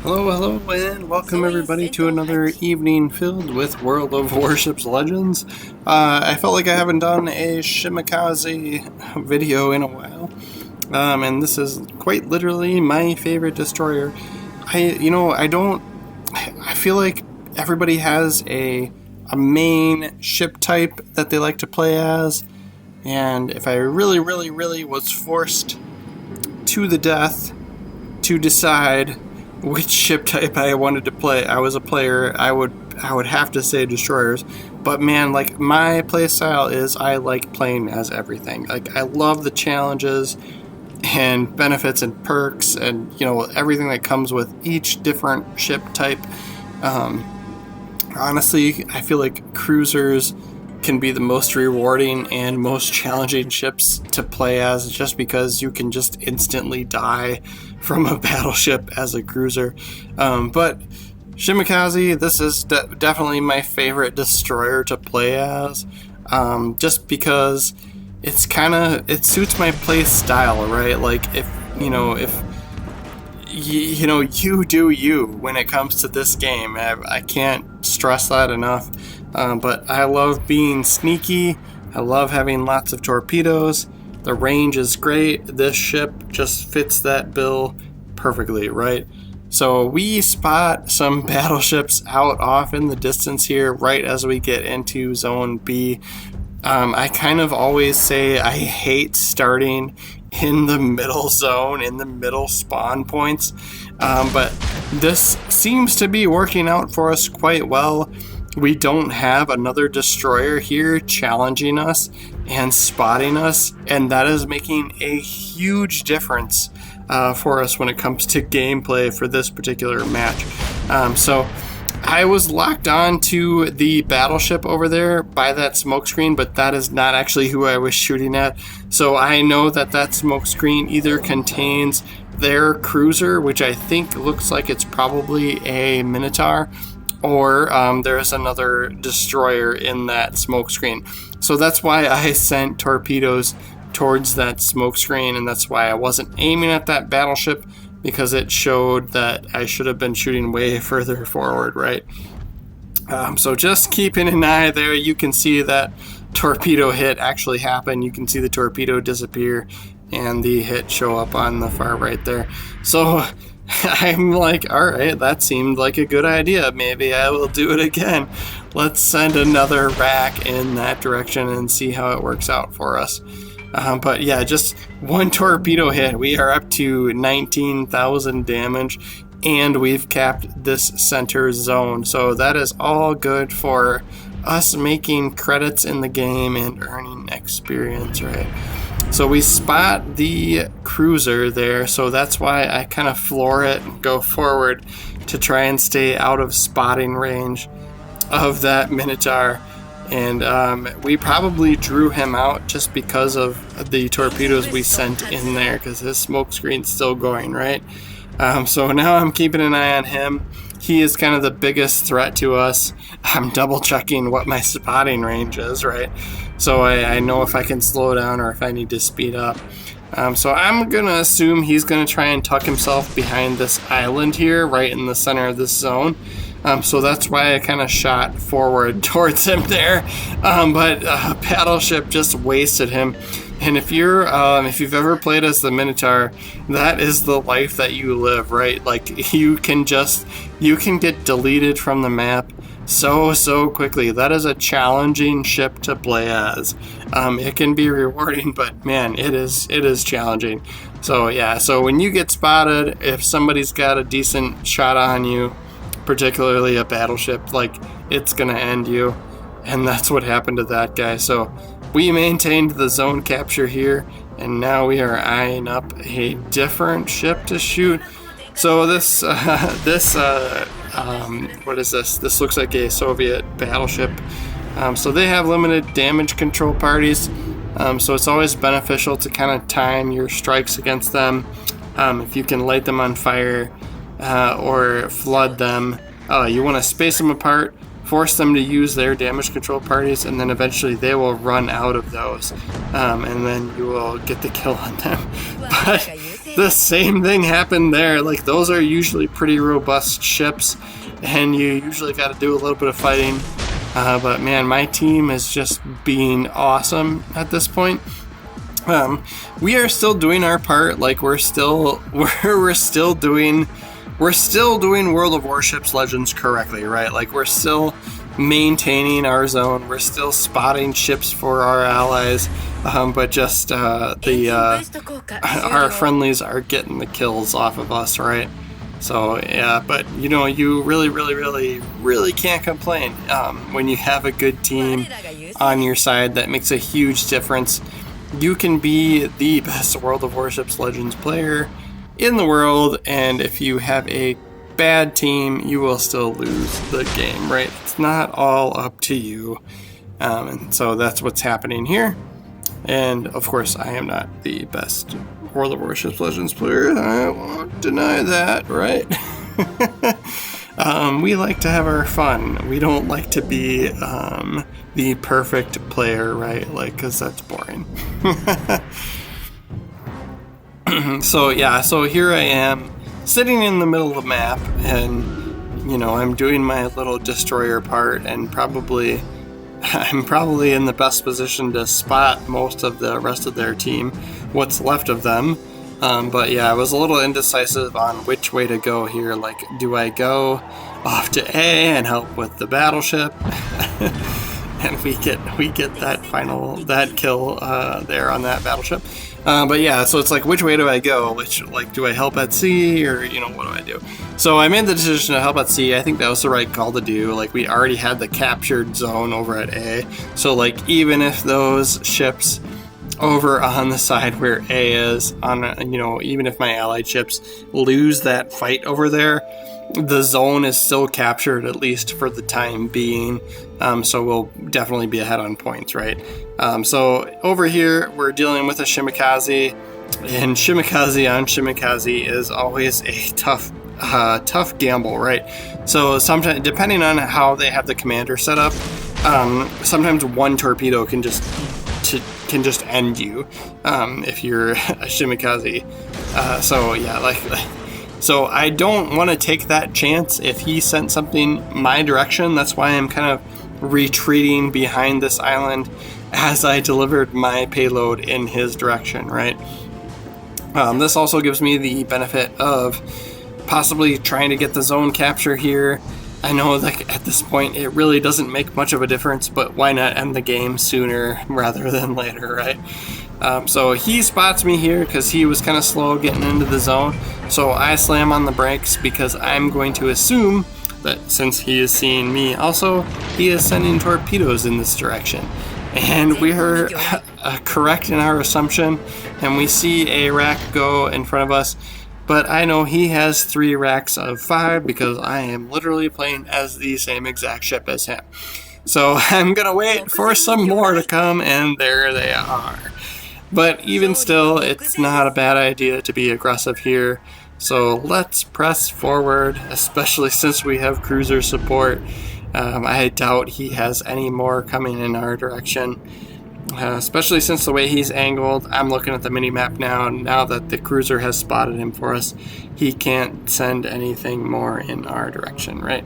Hello, hello, and welcome everybody to another evening filled with World of Warships Legends. I felt like I haven't done a Shimakaze video in a while, and this is quite literally my favorite destroyer. I feel like everybody has a main ship type that they like to play as, and if I really was forced to the death to decide which ship type I wanted to play, I was a player, I would have to say destroyers. But man, like, my play style is I like playing as everything. Like, I love the challenges and benefits and perks and, you know, everything that comes with each different ship type. Honestly, I feel like cruisers can be the most rewarding and most challenging ships to play as, just because you can just instantly die from a battleship as a cruiser. But Shimakaze, this is definitely my favorite destroyer to play as, just because it suits my play style, right? Like, if you do you when it comes to this game. I can't stress that enough. But I love being sneaky. I love having lots of torpedoes. The range is great. This ship just fits that bill perfectly, right? So we spot some battleships out off in the distance here right as we get into Zone B. I kind of always say I hate starting in the middle zone, in the middle spawn points, but this seems to be working out for us quite well. We don't have another destroyer here challenging us and spotting us, and that is making a huge difference for us when it comes to gameplay for this particular match. So I was locked on to the battleship over there by that smoke screen, but that is not actually who I was shooting at. So I know that smoke screen either contains their cruiser, which I think looks like it's probably a Minotaur, or there's another destroyer in that smoke screen. So that's why I sent torpedoes towards that smoke screen, and that's why I wasn't aiming at that battleship, because it showed that I should have been shooting way further forward, right? So just keeping an eye there. You can see that torpedo hit actually happen. You can see the torpedo disappear and the hit show up on the far right there. So I'm like, all right, that seemed like a good idea. Maybe I will do it again. Let's send another rack in that direction and see how it works out for us. But yeah, just one torpedo hit. We are up to 19,000 damage, and we've capped this center zone. So that is all good for us making credits in the game and earning experience, right? So we spot the cruiser there, so that's why I kind of floor it and go forward to try and stay out of spotting range of that Minotaur. And we probably drew him out just because of the torpedoes we sent in there, because his smoke screen's still going, right? So now I'm keeping an eye on him. He is kind of the biggest threat to us. I'm double checking what my spotting range is, right? So I know if I can slow down or if I need to speed up. So I'm going to assume he's going to try and tuck himself behind this island here, right in the center of this zone. So that's why I kind of shot forward towards him there. But Battleship just wasted him. And if you've ever played as the Minotaur, that is the life that you live, right? Like, you can get deleted from the map so quickly. That is a challenging ship to play as. It can be rewarding, but man, it is challenging. So yeah, so when you get spotted, if somebody's got a decent shot on you, particularly a battleship, like, it's gonna end you, and that's what happened to that guy. So we maintained the zone capture here, and now we are eyeing up a different ship to shoot. So what is this? This looks like a Soviet battleship. So they have limited damage control parties, so it's always beneficial to kind of time your strikes against them. If you can light them on fire or flood them, you want to space them apart, force them to use their damage control parties, and then eventually they will run out of those, and then you will get the kill on them. But the same thing happened there. Like, those are usually pretty robust ships, and you usually got to do a little bit of fighting. But man, my team is just being awesome at this point. We are still doing our part. Like, we're still doing World of Warships Legends correctly, right? Like, we're still maintaining our zone. We're still spotting ships for our allies, but just our friendlies are getting the kills off of us, right? So yeah, but you know, you really can't complain when you have a good team on your side. That makes a huge difference. You can be the best World of Warships Legends player in the world, and if you have a bad team, you will still lose the game, right? It's not all up to you. And so that's what's happening here. And of course, I am not the best World of Warships Legends player. I won't deny that, right? We like to have our fun. We don't like to be the perfect player, right? Like, because that's boring. So yeah, so here I am sitting in the middle of the map, and you know, I'm doing my little destroyer part, and I'm probably in the best position to spot most of the rest of their team, what's left of them. But yeah, I was a little indecisive on which way to go here. Like, do I go off to A and help with the battleship? And we get that kill there on that battleship. But yeah, so it's like, which way do I go? Do I help at C, or, you know, what do I do? So I made the decision to help at C. I think that was the right call to do. Like, we already had the captured zone over at A. So like, even if those ships over on the side where A is, you know, even if my allied ships lose that fight over there, the zone is still captured, at least for the time being. So we'll definitely be ahead on points, right? So over here, we're dealing with a Shimakaze, and Shimakaze on Shimakaze is always a tough gamble, right? So sometimes, depending on how they have the commander set up, sometimes one torpedo can just end you if you're a Shimakaze. So yeah, so I don't want to take that chance if he sent something my direction. That's why I'm kind of retreating behind this island as I delivered my payload in his direction, right? This also gives me the benefit of possibly trying to get the zone capture here. I know, like, at this point it really doesn't make much of a difference, but why not end the game sooner rather than later, right? So he spots me here because he was kind of slow getting into the zone. So I slam on the brakes because I'm going to assume that since he is seeing me also, he is sending torpedoes in this direction. And we are correct in our assumption, and we see a rack go in front of us. But I know he has 3 racks of 5 because I am literally playing as the same exact ship as him. So I'm going to wait for some more to come, and there they are. But even still, it's not a bad idea to be aggressive here. So let's press forward, especially since we have cruiser support. I doubt he has any more coming in our direction. Especially since the way he's angled. I'm looking at the mini-map now that the cruiser has spotted him for us. He can't send anything more in our direction, right?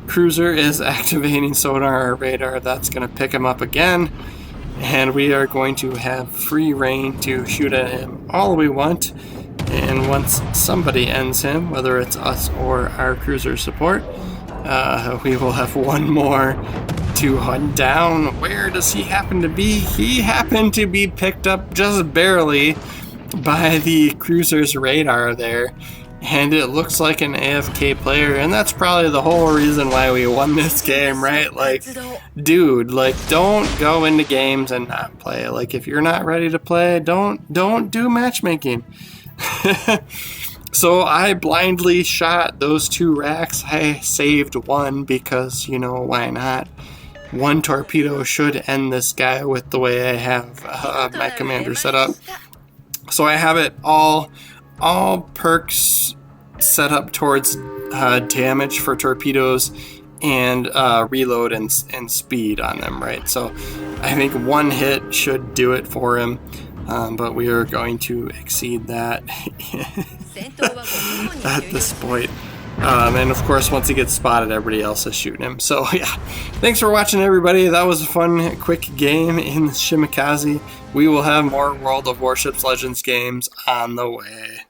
Cruiser is activating sonar radar. That's going to pick him up again. And we are going to have free reign to shoot at him all we want. And once somebody ends him, whether it's us or our cruiser support, we will have one more to hunt down. Where does he happen to be? He happened to be picked up just barely by the cruiser's radar there, and it looks like an AFK player, and that's probably the whole reason why we won this game, right? Like, dude, like, don't go into games and not play. Like, if you're not ready to play, don't do matchmaking. So I blindly shot those 2 racks. I saved one because, you know, why not? One torpedo should end this guy with the way I have my commander set up. So I have it all perks set up towards damage for torpedoes and reload and speed on them, right? So I think one hit should do it for him. but we are going to exceed that at this point. And of course, once he gets spotted, everybody else is shooting him. So yeah, thanks for watching, everybody. That was a fun, quick game in Shimakaze. We will have more World of Warships Legends games on the way.